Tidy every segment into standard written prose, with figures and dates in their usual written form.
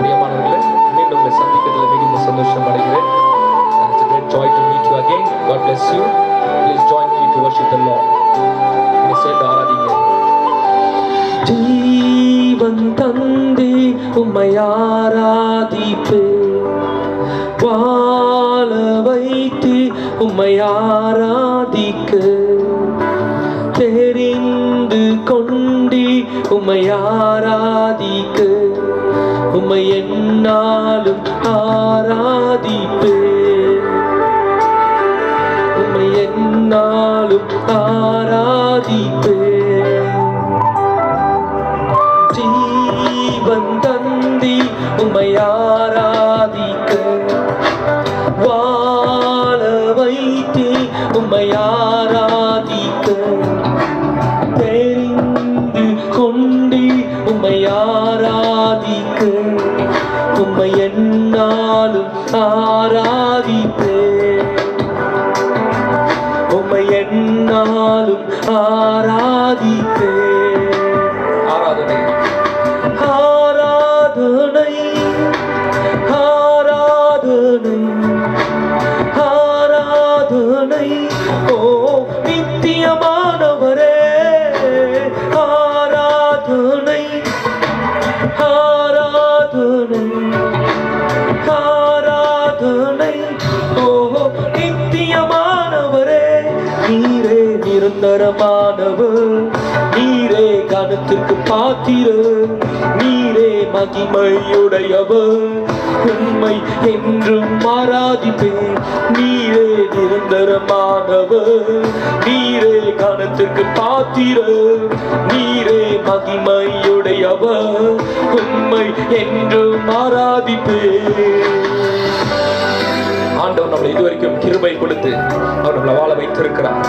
பிரியமானவர்களே, மீண்டும் உங்களை சந்திக்கிறதுல மிகுந்த சந்தோஷம் அடைகிறேன். It's a great joy to meet you again. God bless you. Please join me to worship the Lord. இனி சேர்ந்து ஆராதிங்க. ஜீவன் தந்தி உம்மை ஆராதிப்பே, வாழ வைத்து உம்மை ஆராதிக்க தெரிந்து கொண்டி உம்மை ஆராதிக்க உம்மை என்னாலும் ஆராதிப்பே, உம்மை என்னாலும் ஆராதிப்பே. ஜீவன் தந்தி உம்மை ஆராதிக்க, வாழ வைத்து உம்மை ஆராதிக்க தெரிந்து கொண்டி உம்மை ஆராதிக்க உம்மை என்னாலும் ஆராதிப்பே, உம்மை என்னாலும் ஆராதிப்பே. ஆராதனை ஆராதனை ஆராதனை ஆராதனை ஓ நித்தியமானவரே, ஆராதனை ஆராதனை ஆராதனை ஓ நித்தியமானவரே. நீரே நிரந்தரமானவர், நீரே கனத்துக்கு பாத்திரர், நீரே மகிமையுடையவர், உம்மை என்றும் ஆராதிப்பேன். நீரே நிரந்தரமானவர், நீரே கனத்துக்கு பாத்திரர், நீரே மகிமையுடையவர், உம்மை என்றும் ஆராதிப்பேன். ஆண்டவர் நம்மளை இதுவரைக்கும் கிருபை கொடுத்து அவர் நம்மளை வாழ வைத்திருக்கிறார்.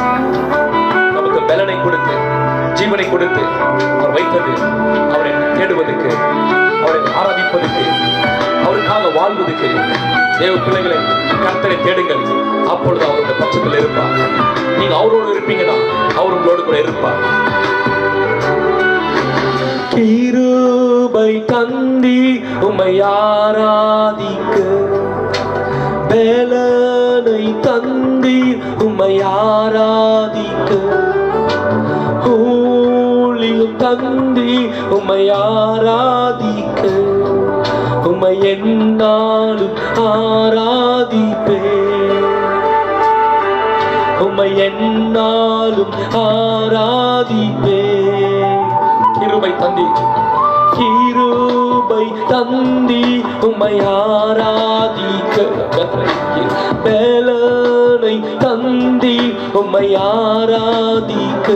நமக்கு பலனை கொடுத்து ஜீவனை கொடுத்து அவர் வைத்தது அவரை தேடுவதற்கு, அவரை ஆராதிப்பதற்கு, அவருக்காக வாழ்வதற்கு. தேவ பிள்ளைகளை, கர்த்தரை தேடுங்கள், அப்பொழுது அவருடைய பட்சத்தில் இருப்பார். நீங்க அவரோடு இருப்பீங்கன்னா அவர் உங்களோடு கூட இருப்பார். கிருபை தந்தி உம்மை ஆராதிக்க, பலனை தந்தி உம்மை ஆராதிக்க, ஊழியம் தந்தி உம்மை ஆராதிக்க உம்மை என்னாலும் ஆராதிப்பே, உம்மை என்னாலும் ஆராதிப்பே. கிருபை தந்தி கிருபை தந்தி உம்மை ஆராதிக்க, பலனை தந்தி உம்மை ஆராதிக்க,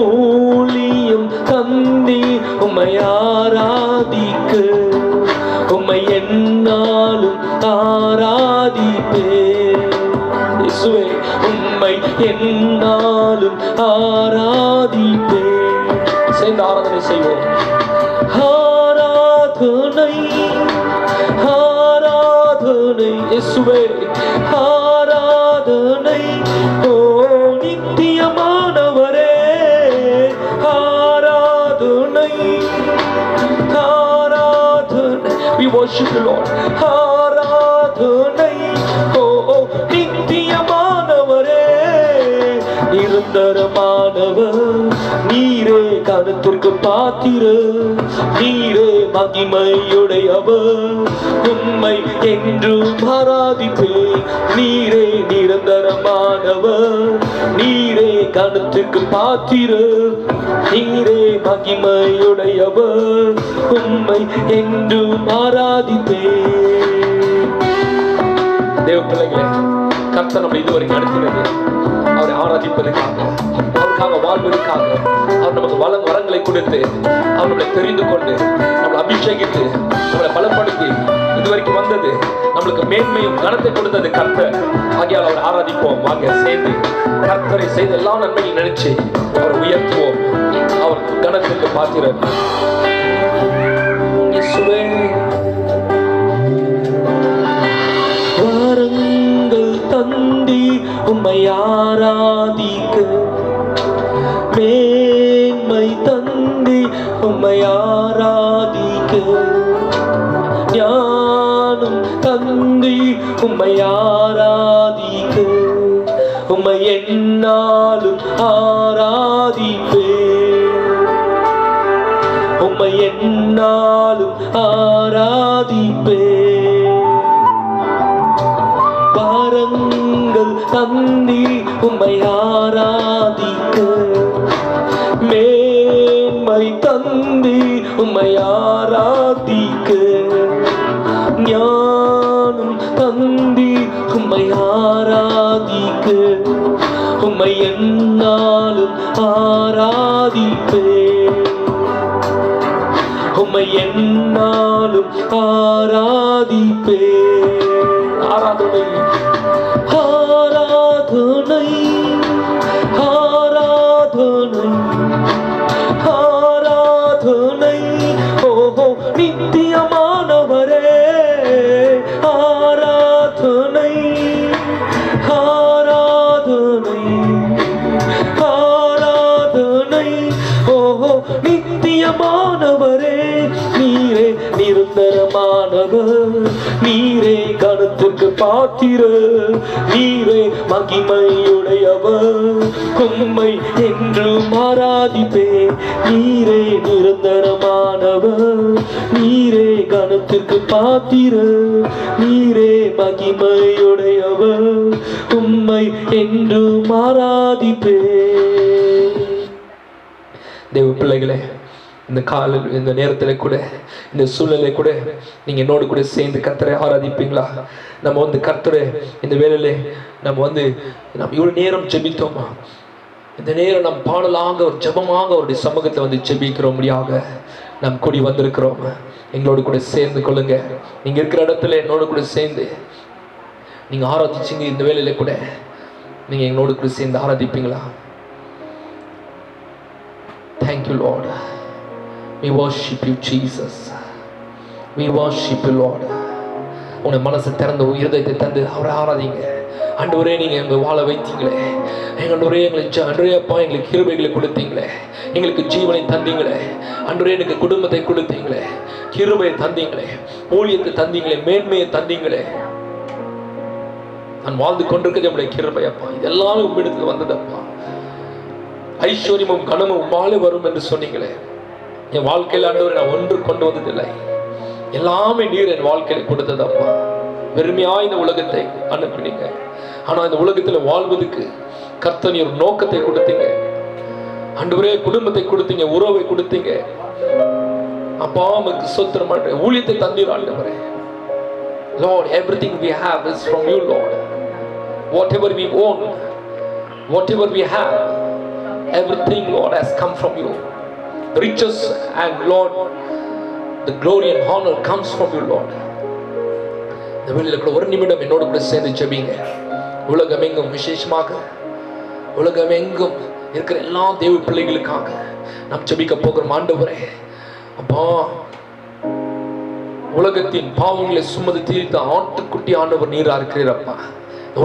ஊழியம் தந்தி உம்மை ஆராதிக்க உம்மை என்னாலும் ஆராதிப்பே. இயேசுவே, உம்மை என்னாலும் ஆராதிப்பே. சேர்ந்து ஆராதனை செய்வோம். ஆராதனை ஆராதனை இயேசுவே, ஆராதனை ஓ நித்தியமானவரே, ஆராதனை ஆராதனை. We worship you Lord. ஆராதனை ஓ நித்தியமானவரே, நிரந்தரமானவர், நீரே கனத்திற்கு பாத்திரர், நீரே மகிமையுடையவர், உம்மை என்றும் ஆராதிப்பேன். நீரே நிரந்தரமானவர், நீரே கனத்திற்கு பாத்திரர், நீரே மகிமையுடையவர், உம்மை என்றும் ஆராதிப்பேன். தேவ பிள்ளைகளே, கர்த்தர் நம்மை இதுவரைக்கும் நடத்தினது அவரை ஆராதிப்பதற்காக, அவருக்காக வாழ்வதற்காக. அவர் நமக்கு வரங்களை கொடுத்து, அவர் நம்மளை தெரிந்து கொண்டு, நம்மளை அபிஷேகித்து, நம்மளை பலப்படுத்தி இதுவரைக்கும் வந்தது, நம்மளுக்கு மேன்மையும் கனத்தை கொடுத்தது கர்த்தர். ஆகியால் அவர் ஆராதிப்போம். வாங்க சேர்ந்து கர்த்தரை செய்த எல்லா நன்மையும் நினைச்சு அவர் உயர்த்துவோம். அவர் கனத்திற்கு பாத்திரர். வரங்கள் தந்தி உம்மை ஆராதிக்க, மேன்மை தந்தி உம்மை ஆராதிக்க, உம்மை ஆராதிக்க, உம்மை என்னாலும் ஆராதிப்பே, உம்மை என்னாலும் ஆராதிப்பே. பாரங்கள் தந்தி உம்மை ஆராதிக்க, மேன்மை தந்தி உம்மை ஆராதிக்க, ஞானம் தந்தி உம்மை ஆராதிக்க, உம்மை என்னாலும் ஆராதிப்பே, உம்மை என்னாலும் ஆராதிப்பே. ஆராதனை ஆராதனை ஆராதனை ஆராதனை, ஓஹோ நித்தியமானவரே, ஆராதனை ஆராதனை ஆராதனை, ஓஹோ நித்தியமானவரே. நீரே நிரந்தரமானவர், நீரே கருத்துக்கு பாத்திர, நீரே மகிமையுடையவர், உம்மை என்றும் ஆராதிப்பே. நீரே நிரந்தரமானவர், நீரே கருத்துக்கு பாத்திர, நீரே மகிமையுடையவர், உம்மை என்றும் ஆராதிப்பே. தேவ பிள்ளைகளே, இந்த காலில் இந்த நேரத்தில் கூட, இந்த சூழ்நிலை கூட நீங்கள் என்னோடு கூட சேர்ந்து கர்த்தரை ஆராதிப்பீங்களா? நம்ம கர்த்தரை இந்த வேளையிலே நம்ம இவ்வளோ நேரம் ஜெபித்தோமா? இந்த நேரம் நம் பாடலாக ஒரு ஜெபமாக அவருடைய சமூகத்தை ஜெபிக்கிறோம்படியாக நாம் கூடி வந்திருக்கிறோம். எங்களோடு கூட சேர்ந்து கொள்ளுங்க. நீங்கள் இருக்கிற இடத்துல என்னோடு கூட சேர்ந்து நீங்கள் ஆராதிச்சிங்க. இந்த வேளையில கூட நீங்கள் எங்களோடு கூட சேர்ந்து ஆராதிப்பீங்களா? Thank you, Lord. We worship you, Jesus. We worship you, Lord. உன்னை மனசை திறந்து இருதயத்தை தந்து அவரை ஆராதிங்க. ஆண்டவரே, நீங்க எங்களை வாழ வைத்தீங்களே, ஆண்டவரே ஆண்டவரே அப்பா, எங்களுக்கு கிருபைகளை கொடுத்தீங்களே, எங்களுக்கு ஜீவனை தந்தீங்களே, ஆண்டவரே எனக்கு குடும்பத்தை கொடுத்தீங்களே, கிருபையை தந்தீங்களே, ஊழியத்தை தந்தீங்களே, மேன்மையை தந்தீங்களே. நான் வாழ்ந்து கொண்டிருக்கிறது நம்முடைய கிருபை அப்பா. இதெல்லாம் உம்மிடத்தில் வந்ததப்பா. ஐஸ்வர்யமும் கனமும் உம்மாலே வரும் என்று சொன்னீங்களே. என் வாழ்க்கையில் ஆண்டவரே நான் ஒன்று கொண்டு வந்ததில்லை, எல்லாமே நீர் என் வாழ்க்கையில கொடுத்ததப்பா. வெறுமையா இந்த உலகத்தை அனுப்பினீங்க. ஆனா இந்த உலகத்துல வாழ்வதற்கு கர்த்தர் நீர் நோக்கத்தை கொடுத்தீங்க ஆண்டவரே. குடும்பத்தை கொடுத்தீங்க, உறவை கொடுத்தீங்க அப்பா. உமக்கு ஸ்தோத்திரம். ஊழியத்தை தந்தீர் ஆண்டவரே. Lord, everything we have is from you, Lord. Whatever we own, whatever we have, everything, Lord, has come from you. The riches and, Lord, the glory and honor comes from you, Lord. இந்த வேளையில கூட ஒரு நிமிடம் என்னோடு கூட சேர்ந்து ஜெபிங்க. உலகமெங்கும், விசேஷமாக உலகமெங்கும் இருக்கிற எல்லா தேவ பிள்ளைகளுக்காக நாம் ஜெபிக்க போகிறோம். ஆண்டவரே அப்பா, உலகத்தின் பாவங்களை சுமந்து தீர்த்த ஆட்டுக்குட்டி ஆண்டவர் நீரா இருக்கிறீரப்பா.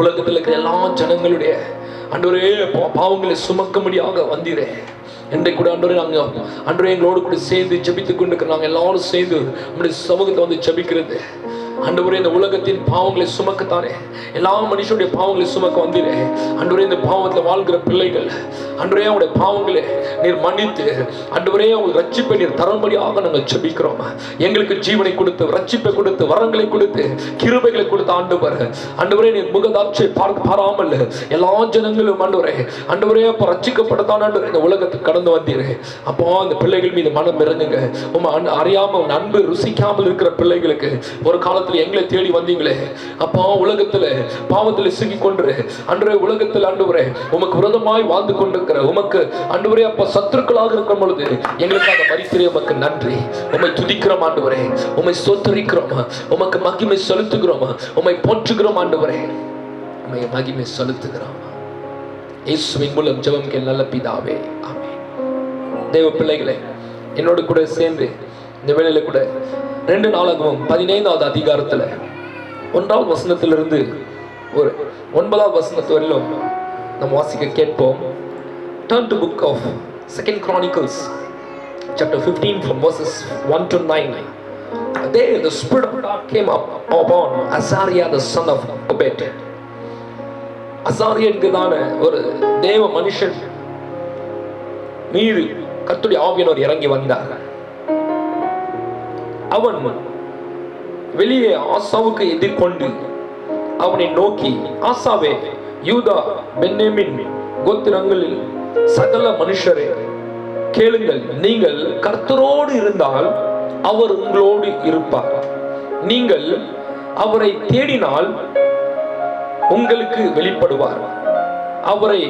உலகத்தில் இருக்கிற எல்லா ஜனங்களுடைய ஆண்டவரே பாவங்களை சுமக்கும்படியாக வந்தீரே. இன்றைக்கு கூட ஆண்டவரே நாங்கள் ஆண்டவரே எங்களோடு கூட சேர்ந்து ஜெபித்துக் கொண்டு நாங்கள் எல்லாரும் சேர்ந்து நம்முடைய சமூகத்தை ஜெபிக்கிறது. ஆண்டவரே இந்த உலகத்தின் பாவங்களை சுமக்கத்தானே, எல்லா மனுஷனுடைய பாவங்களை சுமக்க வந்தீரே. ஆண்டவரே இந்த பாவத்தில் வாழ்கிற பிள்ளைகள் ஆண்டவரே அவருடைய பாவங்களை நீர் மன்னித்து ஆண்டவரே அவங்க ரட்சிப்பை நீர் தரும்படியாக நாங்கள் ஜெபிக்கிறோம். எங்களுக்கு ஜீவனை கொடுத்து, ரட்சிப்பை கொடுத்து, வரங்களை கொடுத்து, கிருபைகளை கொடுத்து ஆண்டவர் ஆண்டவரே நீர் முகதாட்சியை பாராமல் எல்லா ஜனங்களும் ஆண்டவரே அப்போ ரட்சிக்கப்படத்தான் ஆண்டவரே இந்த உலகத்துக்கு கடந்து வந்தீரே. அப்போ அந்த பிள்ளைகள் மீது மனம் இறங்குங்க. அறியாம அன்பு ருசிக்காமல் இருக்கிற பிள்ளைகளுக்கு ஒரு காலத்தில் எங்களை தேடி வந்தீங்களே அப்பா. உலகத்துல பாவத்தில் சிக்கி கொண்டு அன்றே உலகத்தில் ஆண்டவரே உமக்கு விரோதமாய் வாழ்ந்து கொண்டிருக்கிற உமக்கு ஆண்டவரே அப்பா சத்துருக்களாக இருக்கும் பொழுது எங்களுக்காக மரித்தீரே. உமக்கு நன்றி. உம்மை துதிக்கிறோம் ஆண்டவரே, உம்மை ஸ்தோத்திரிக்கிறோம், உமக்கு மகிமை செலுத்துகிறோம், உம்மை போற்றுகிறோம் ஆண்டவரே, உம்மை மகிமை செலுத்துகிறோம். இயேசுவின் மூலம் ஜெபம் கேள் நல்ல பிதாவே, ஆமென். தேவ பிள்ளைகளே, என்னோடு கூட சேர்ந்து இந்த வேளையில கூட 2 நாளாகவும் 15வது அதிகாரத்தில் 1வது வசனத்திலிருந்து ஒரு 9வது வசனத்து வரையிலும் நம்ம வாசிக்க கேட்போம். Turn to book of 2 Chronicles chapter 15 from verses 1 to 9. There the Spirit of God came upon Azariah the son of Obed. அசாரியா என்கிறதான ஒரு தேவ மனுஷன் மீது கர்த்தருடைய ஆவியானவர் இறங்கி வந்தார். அவன் வெளியே ஆசாவுக்கு எதிர்கொண்டு அவனை நோக்கி, ஆசாவே, யூதா, பென்யமீன் கோத்திரங்களில் சகல மனுஷரே கேளுங்கள், நீங்கள் கர்த்தரோடு இருந்தால் அவர் உங்களோடு இருப்பார். நீங்கள் அவரை தேடினால் உங்களுக்கு வெளிப்படுவார். அவரை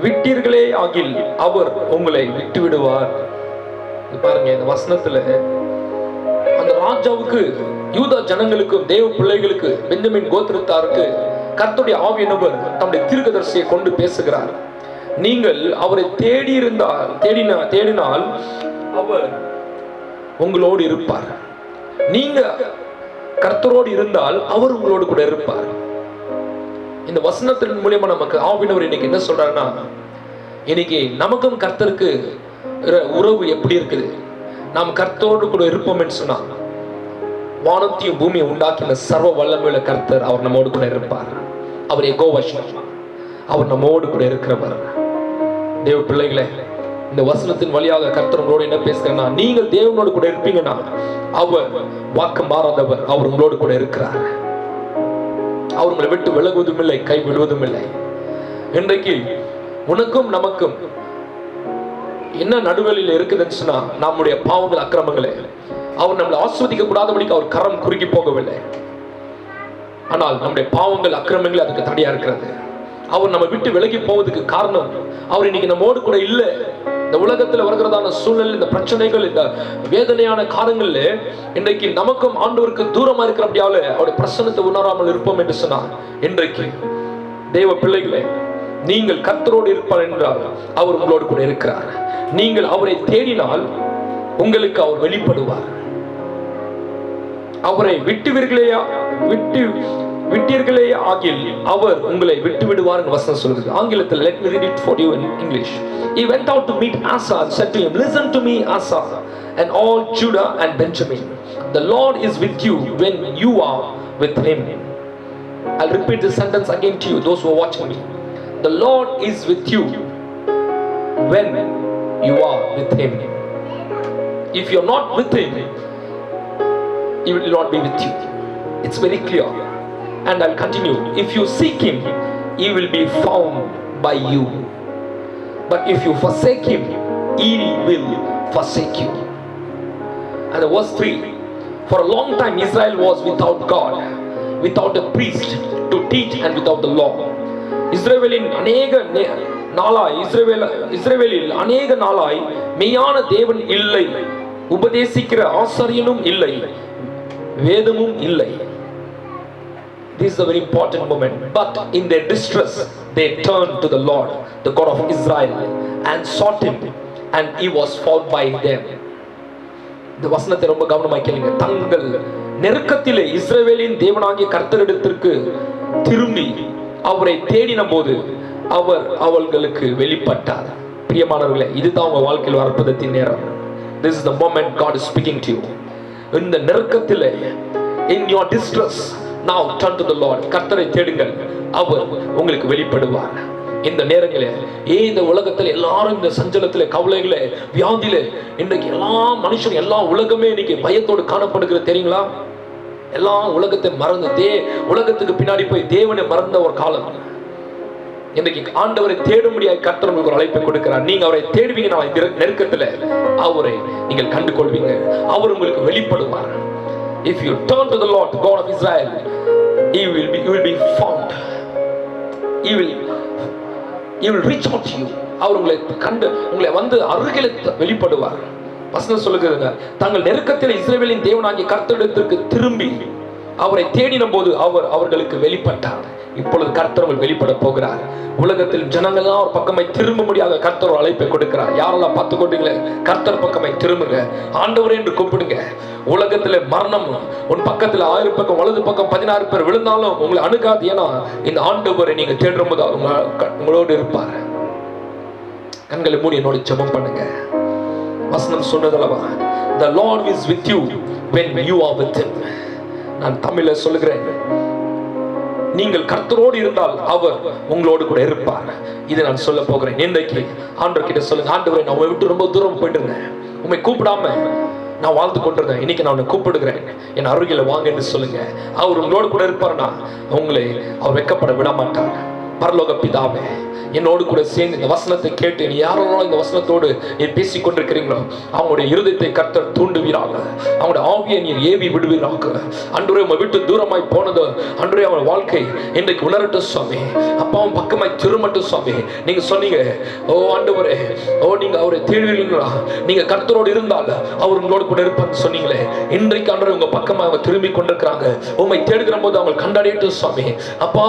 விட்டீர்களே ஆகில் அவர் உங்களை விட்டு விடுவார். பாருங்க, இந்த வசனத்துல அந்த ராஜாவுக்கு, யூதா ஜனங்களுக்கும், தேவ பிள்ளைகளுக்கு, பென்யமீன் கோத்திரத்தாருக்கு கர்த்தருடைய ஆவியானவர் தம்முடைய தீர்க்கதரிசியை கொண்டு பேசுகிறார். நீங்கள் அவரை தேடினால் அவர் உங்களோடு இருப்பார். நீங்க கர்த்தரோடு இருந்தால் அவர் உங்களோடு கூட இருப்பார். இந்த வசனத்தின் மூலமா நமக்கு ஆவியானவர் இன்னைக்கு என்ன சொல்றாருன்னா, இன்னைக்கு நமக்கும் கர்த்தருக்கு உறவு எப்படி இருக்குது? நாம் கர்த்தரோடு கூட இருப்போம் என்று சொன்னா, வானத்தையும் பூமியை உண்டாக்கின சர்வ வல்லமையுள்ள கர்த்தர் அவர் நம்மோடு கூட இருப்பார். அவர் யெகோவா ஷம்மா, அவர் நம்மோடு கூட இருக்கிறவர். தேவ பிள்ளைகளே, இந்த வசனத்தின் வழியாக கர்த்தர் உங்களோடு என்ன பேசுகிறேன்னா, நீங்கள் தேவனோடு கூட இருப்பீங்கன்னா அவர் வாக்கு மாறாதவர், அவர் உங்களோடு கூட இருக்கிறார். அவர் உங்களை விட்டு விலகுவதும் இல்லை, கை விடுவதும் இல்லை. இன்றைக்கு உனக்கும் நமக்கும் என்ன நடுவலில் இருக்குதுன்னு சொன்னா, நம்முடைய பாவங்கள், அக்கிரமங்களே. அவர் நம்மளை ஆஸ்வதிக்க கூடாதபடிக்கு அவர் கரம் குறுகி போகவில்லை. ஆனால் நம்முடைய பாவங்கள், அக்கிரமங்களே அதுக்கு தடையா இருக்கிறது. அவர் நம்ம விட்டு விலகி போவதுக்கு காரணம், அவர் இன்னைக்கு நம்மோடு கூட இல்லை. இந்த உலகத்தில் வருகிறதான சூழ்நிலை, இந்த பிரச்சனைகள், இந்த வேதனையான காலங்கள்ல இன்றைக்கு நமக்கும் ஆண்டவருக்கு தூரமா இருக்கிறபடியால அவருடைய பிரசன்னத்தை உணராமல் இருப்போம் என்று சொன்னார். இன்றைக்கு தேவ பிள்ளைகளே, நீங்கள் கர்த்தரோடு இருப்பார் என்றால் அவர் உங்களோடு கூட இருக்கிறார். நீங்கள் அவரை தேடினால் உங்களுக்கு அவர் வெளிப்படுவார். அவரை விட்டீர்களே ஆகில் அவர் உங்களை விட்டு விடுவார் என்று வசனம் சொல்கிறது. ஆங்கிலத்தில் let me read it for you in English. He went out to meet Asa and said to him, listen to me, Asa, and all Judah and Benjamin. The Lord is with you when you are with him. I'll repeat this sentence again to you, those who are watching me. The Lord is with you when you are with him. If you're not with him, he will not be with you. It's very clear. And I'll continue. If you seek him, he will be found by you. But if you forsake him, he will forsake you. And verse 3, for a long time Israel was without God, without a priest to teach, and without the law. இஸ்ரவேலில் அநேக நாளாய் மெய்யான தேவன் இல்லை, உபதேசிக்கிற ஆசாரியனும் இல்லை, வேதமும் இல்லை. This is a very important moment. But in their distress, they turned to the Lord, the God of Israel, and sought him, and he was found by them. இந்த வசனத்தை ரொம்ப கவனமாக கேளுங்க. தங்கள் நெருக்கத்திலே இஸ்ரவேலின் தேவனாகிய கர்த்தரிடத்திற்கு திரும்பி அவரை தேடின போது அவர் அவர்களுக்கு வெளிப்பட்டார். பிரியமானவர்களே, இதுதான் உங்க வாழ்க்கையில் அற்புதத்தின் நேரம். This is the moment God is speaking to you. இந்த நெருக்கத்திலே, in your distress, now turn to the Lord. கர்த்தரை தேடுங்கள், அவர் உங்களுக்கு வெளிப்படுவார். இந்த நேரங்களே, இந்த உலகத்தில் எல்லாரும் இந்த சஞ்சலத்திலே, கவலைகளே, வியாதியிலே, இன்றைக்கு எல்லா மனுஷன், எல்லா உலகமே இன்னைக்கு பயத்தோடு காணப்படுகிறது. தெரியுங்களா? எல்லா உலகத்தை மறந்து உலகத்துக்கு பின்னாடி போய் தேவனை மறந்த ஒரு காலம். இன்றைக்கு ஆண்டவரை தேட முடியாத கர்த்தர் உங்களுக்கு ஒரு அழைப்பை கொடுக்கிறார். நீங்க அவரை தேடுவீங்கன்னா நெருக்கத்துல அவரை நீங்கள் கண்டு கொள்வீங்க. அவர் உங்களுக்கு வெளிப்படுவார். If you turn to the Lord, the God of Israel, you will be found. He will reach out to you. அவர் உங்களை கண்டு உங்களை வந்து அருகில் வெளிப்படுவார். வசனம் சொல்லுகிறதுங்க, தங்கள் நெருக்கத்தில் இஸ்ரவேலின் தேவனாகிய கர்த்தரிடத்திற்கு திரும்பி அவரை தேடின போது அவர் அவர்களுக்கு வெளிப்பட்டார். இப்பொழுது கர்த்தர் வெளிப்பட போகிறார். உலகத்தில் ஜனங்கள்லாம் ஒரு பக்கமாய் திரும்ப முடியாத கர்த்தர் ஒரு அழைப்பை கொடுக்கிறார். யாரெல்லாம் பார்த்து கொண்டீங்களே, கர்த்தர் பக்கமாய் திரும்புங்க, ஆண்டவரே என்று கூப்பிடுங்க. உலகத்தில் மரணம் உன் பக்கத்தில் 1000 பக்கம், வலது பக்கம் 16 பேர் விழுந்தாலும் உங்களை அணுகாது. ஏன்னா இந்த ஆண்டவரை நீங்க தேடும் போது உங்களோடு இருப்பார். கண்களை மூடி என்னோட ஜெபம் பண்ணுங்க. வசனம் சொன்னதல்லவா, The Lord is with you when you are with him. நான் தமிழ்ல சொல்லுகிறேன், நீங்கள் கர்த்தரோடு இருந்தால் அவர் உங்களோடு கூட இருப்பார். இதை நான் சொல்ல போகிறேன். இன்றைக்கு ஆண்டவர் கிட்ட சொல்லுங்க, ஆண்டவரே நான் உங்களை விட்டு ரொம்ப தூரம் போயிட்டு இருந்தேன், உண்மை கூப்பிடாம நான் வாழ்ந்து கொண்டிருந்தேன், இன்னைக்கு நான் உன்னை கூப்பிடுகிறேன், என் அருகில வாங்க என்று சொல்லுங்க. அவர் உங்களோடு கூட இருப்பார்னா உங்களை அவர் வெட்கப்பட விட மாட்டார். பரலோக பிதாவே, என்னோடு கூட சேர்ந்து இந்த வசனத்தை கேட்டு நீ யாரெல்லாம் இந்த வசனத்தோடு நீ பேசிக் கொண்டிருக்கிறீங்களோ அவங்களுடைய இருதயத்தை கர்த்தர் தூண்டுவீராக, அவங்களுடைய ஆவியை நீர் ஏவி விடுவீராக. அன்றுவரே உம்மை விட்டு தூரமாய் போனது அன்றுவரே அவன் வாழ்க்கை இன்றைக்கு உணரட்டும் சுவாமி. அப்பாவும் பக்கமாய் திரும்பட்டும் சுவாமி. நீங்க சொன்னீங்க, ஓ ஆண்டவரே, ஓ நீங்க அவரை தேடுவீங்களா, நீங்க கர்த்தரோடு இருந்தால் அவர் உங்களோடு கூட இருப்பான்னு சொன்னீங்களே. இன்றைக்கு ஆண்டவரே உங்க பக்கமா அவங்க திரும்பி கொண்டிருக்கிறாங்க. உம்மை தேடுகிற போது அவங்க கண்டாடிட்டு சுவாமி. அப்பா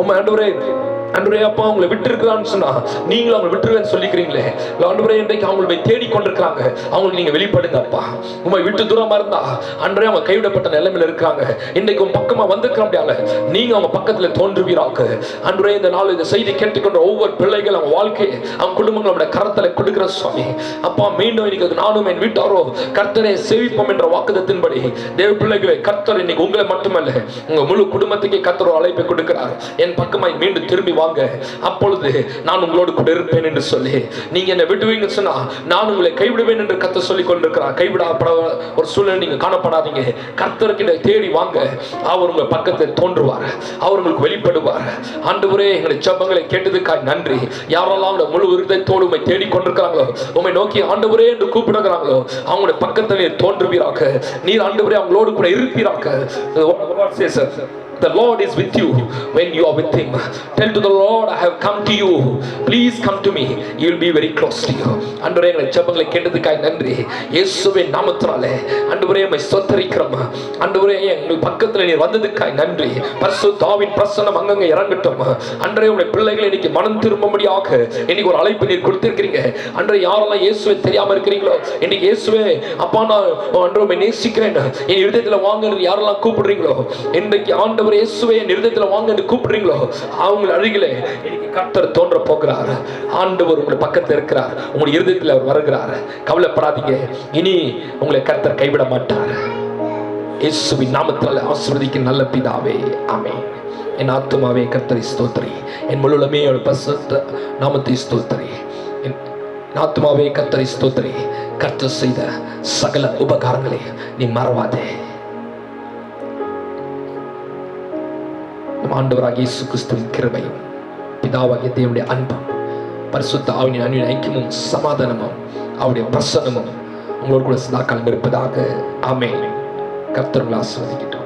உம்மை ஆண்டவரே, அன்றைய அப்பா அவங்களை விட்டு இருக்கிறான்னு சொன்னா நீங்களும் அவங்களை விட்டுருவேன்னு சொல்லிக்கிறீங்களே. ஆண்டவரே இன்றைக்கு அவங்களை தேடி கொண்டிருக்கிறாங்க, அவங்களுக்கு நீங்க வெளிப்படுங்க அப்பா. உண்மை விட்டு தூரமா இருந்தா அன்றைய அவங்க கைவிடப்பட்ட நிலைமையில இருக்கிறாங்க, இன்றைக்கு உங்க பக்கமா வந்திருக்க முடியாத நீங்க அவங்க பக்கத்துல தோன்றுவீராக. அன்றைய இந்த நாள் இந்த செய்தி கேட்டுக்கொண்ட ஒவ்வொரு பிள்ளைகள் அவங்க வாழ்க்கையை அவங்க குடும்பங்கள் அவங்களுடைய கரத்துல கொடுக்கிற சுவாமி. அப்பா மீண்டும் இன்னைக்கு நானும் என் வீட்டாரோ கர்த்தரை சேவிப்போம் என்ற வாக்குதத்தின்படி தேவ பிள்ளைகளை கர்த்தர் இன்னைக்கு உங்களை மட்டுமல்ல உங்க முழு குடும்பத்துக்கே கர்த்தர் அழைப்பை கொடுக்கிறார். என் பக்கமாய் மீண்டும் திரும்பி வாங்க, அப்பொழுது நான் உங்களோடு கூட இருப்பேன் என்று சொல்லி நீங்க என்ன விடுவீங்க சொன்னா நான் உங்களை கைவிடுவேன் என்று கர்த்தர் சொல்லி கொண்டிருக்கிறார். கைவிடப்பட ஒரு சூழ்நிலை நீங்க காணப்படாதீங்க. கர்த்தர்கிட்ட தேடி வாங்க, அவர் உங்க பக்கத்தில் தோன்றுவார், அவர் உங்களுக்கு வெளிப்படுவார். ஆண்டவரே எங்களை ஜெபங்களை கேட்டதுக்காக நன்றி. யாரெல்லாம் முழு இருதயத்தோடு உம்மை தேடி கொண்டிருக்கிறாங்களோ, உம்மை நோக்கி ஆண்டவரே என்று கூப்பிடுகிறாங்களோ அவங்களுடைய பக்கத்தில் தோன்றுவீராக. நீர் ஆண்டவரே அவங்களோடு கூட இருப்பீராக. The Lord is with you when you are with him. Tell to the Lord, I have come to you, please come to me, you will be very close to you. ஆண்டவரே எங்களை ஜெபங்களை கேட்டதுக்காக நன்றி. இயேசுவின் நாமத்தினாலே ஆண்டவரே உம்மை ஸ்தோத்திரிக்கிறோம். ஆண்டவரே எங்கள் பக்கத்துல நீர் வந்ததுக்காக நன்றி. பரிசுத்த ஆவியின் பிரசன்னம் அங்கங்க இறங்கட்டும். ஆண்டவரே உம்முடைய பிள்ளைகளை இன்னைக்கு மனம் திரும்பும்படியாக இன்னைக்கு ஒரு அழைப்பு நீர் கொடுத்திருக்கிறீங்க. ஆண்டவரே யாரெல்லாம் இயேசுவை தெரியாம இருக்கிறீங்களோ இன்னைக்கு இயேசுவே அப்பா நான் ஆண்டவரே உம்மை நேசிக்கிறேன் என் இருதயத்துல வாங்க யாரெல்லாம் கூப்பிடுறீங்களோ இன்றைக்கு ஆண்டவர் இயேசுவே என் இருதயத்துல வாங்க என்று கூப்பிடுறீங்களோ அவங்க அருகிலே இன்னைக்கு கர்த்தர் தோன்ற போகிறார். ஆண்டவர் உங்கள் பக்கத்தில் இருக்கிறார், உங்களுடைய இருதயத்தில் அவர் வருகிறார். கவலைப்படாதீங்க, இனி உங்களை கர்த்தர் கைவிட மாட்டார். இயேசுவின் நாமத்தில் ஆசீர்வதிக்கும் நல்ல பிதாவே, ஆமென். என் ஆத்துமாவே கர்த்தரை ஸ்தோத்திரி, என் முழுமே அவர் பரிசுத்த நாமத்தை ஸ்தோத்திரி. என் ஆத்துமாவே கர்த்தரை ஸ்தோத்திரி. கர்த்தர் செய்த சகல உபகாரங்களை நீ மறவாதே. ஆண்டவராகிய இயேசு கிறிஸ்துவின் கிருபையும் பிதாவாகிய தேவனுடைய அன்பும் பரிசுத்த ஆவியின் அன்பின் ஐக்கியமும் சமாதானமும் அவருடைய பிரசன்னமும் உங்களோடு கூட சதா காலம் இருப்பதாக. ஆமென். கர்த்தர் உங்களை ஆசீர்வதிக்கட்டும்.